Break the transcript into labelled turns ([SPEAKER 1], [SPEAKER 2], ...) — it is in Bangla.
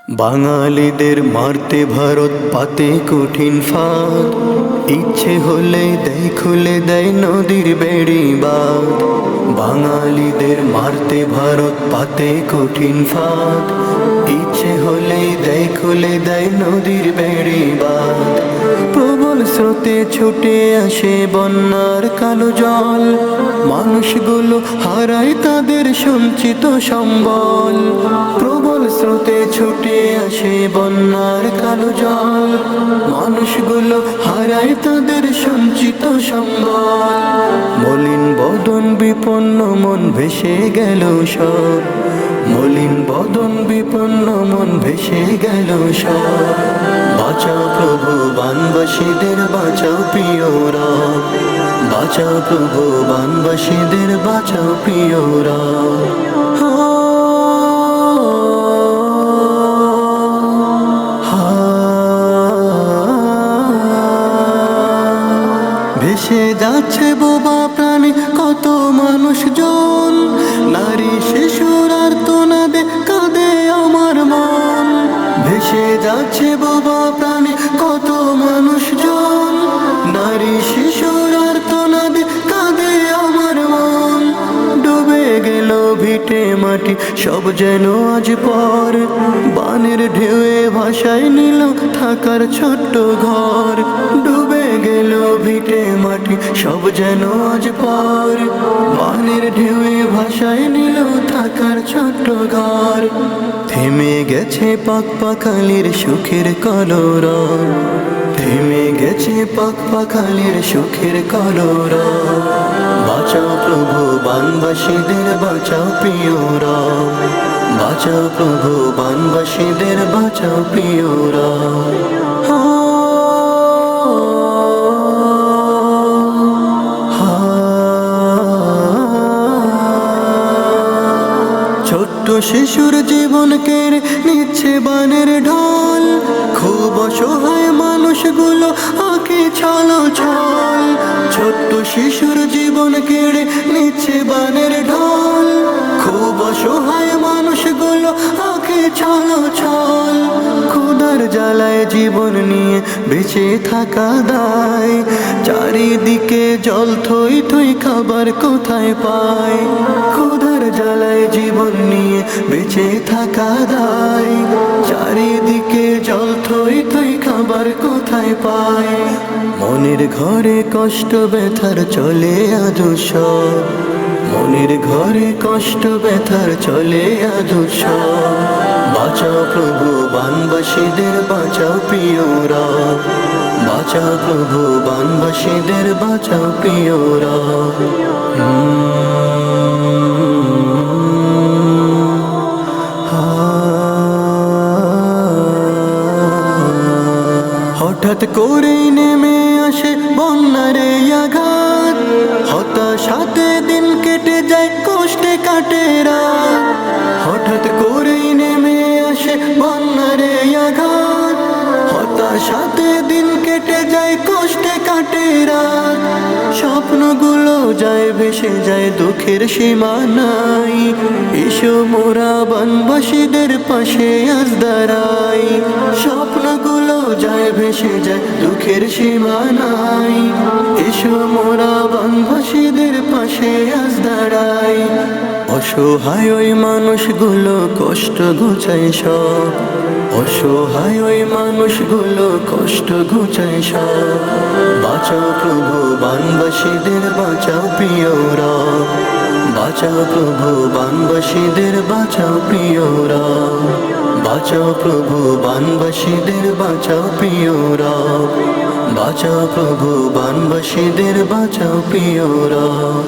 [SPEAKER 1] বাঙালিদের মারতে ভারত পাতে কঠিন ফাঁদ, ইচ্ছে হলে দেয় খুলে দেয় নদীর বেড়ি বাঁধ। বাঙালিদের মারতে ভারত পাতে কঠিন ফাঁদ, ইচ্ছে হলে দেয় খুলে দেয় নদীর বেড়ি বাঁধ। প্রবল স্রোতে ছুটে আসে বন্যার কালো জল, মানুষগুলো হারায় তাদের সঞ্চিত সম্বল। প্রবল স্রোতে ছুটে আসে বন্যার কালো জল, মানুষগুলো হারায় তাদের সঞ্চিত সম্বল। মলিন বদন বিপন্ন মন ভেসে গেল সব, মলিন বদন বিপন্ন মন ভেসে গেল সব। বাঁচাও প্রভু বানবাসীদের বাঁচাও প্রিয় রব, বাঁচাও প্রভু বানবাসীদের বাঁচাও প্রিয় রব। ভেসে যাচ্ছে বোবা প্রাণী কত মানুষজন, নারী শিশুর আর্তনাদে কাঁদে আমার মন। ভেসে যাচ্ছে বোবা প্রাণী কত মানুষজন, নারী শিশুর আর্তনাদে কাঁদে আমার মন। ডুবে গেল ভিটে মাটি সব যেন আজ পর, বানের ঢেউয়ে ভাসায় নিল থাকার ছোট্ট ঘর। ডুবে গেল ভিটে মাটি সব যেন আজ পর, বানের ঢেউয়ে ভাসায় নিল থাকার ছোট্ট ঘর। থেমে গেছে পাক পাখালির সুখের কলরব, থেমে গেছে পাক পাখালির সুখের কলরব। বাঁচাও প্রভু বানবাসীদের বাঁচাও প্রিয় রব, বাঁচাও প্রভু বানবাসীদের বাঁচাও প্রিয় রব। ছোট্ট শিশুর জীবন কেড়ে নিচ্ছে বানের ঢল, খুব অসহায় মানুষগুলো আঁকে ছলো ছল। ছোট্ট শিশুর জীবন কেড়ে নিচ্ছে বানের ঢল, খুব অসহায় মানুষগুলো আঁকে ছলো ছল। ক্ষুধার জ্বালায় জীবন নিয়ে বেঁচে থাকা দায়, চারিদিকে জল থই থই খাবার কোথায় পায়। ক্ষুধার জ্বালায় জীবন নিয়ে বেঁচে থাকা দায়, চারিদিকে জল থই থই খাবার কোথায় পায়। মনের ঘরে কষ্ট ব্যথার চলে আজও সব, মনের ঘরে কষ্ট ব্যথার চলে আজও সব। বাঁচাও প্রভু বানবাসীদের বাঁচাও প্রিয় রব, বাঁচাও প্রভু বানবাসীদের বাঁচাও প্রিয় রব। হঠাৎ করেই নেমে আসে বন্যার এই আঘাত, হতাশাতে দিন কেটে যায় কষ্টে কাটে রাত। হঠাৎ করেই নেমে আসে বন্যার এই আঘাত, হতাশাতে দিন কেটে যায় কষ্টে কাটে রাত। স্বপ্নগুলো যায় ভেসে যায় দুঃখের সীমা নাই, এসো মোরা বানবাসীদের পাশে আজ দাঁড়াই। স্বপ্নগুলো যায় ভেসে যায় দুঃখের সীমা নাই, এসো মোরা বানবাসীদের পাশে আজ দাঁড়াই। অসহায় ওই মানুষগুলো কষ্ট ঘুচায় সব, অসহায় ওই মানুষগুলো কষ্ট ঘুচায় সব। বাঁচাও প্রভু বানবাসীদের বাঁচাও প্রিয় রব, বাঁচাও প্রভু বানবাসীদের বাঁচাও প্রিয় রব, বাঁচাও প্রভু বানবাসীদের বাঁচাও প্রিয় রব, বাঁচাও প্রভু বানবাসীদের বাঁচাও প্রিয় রব।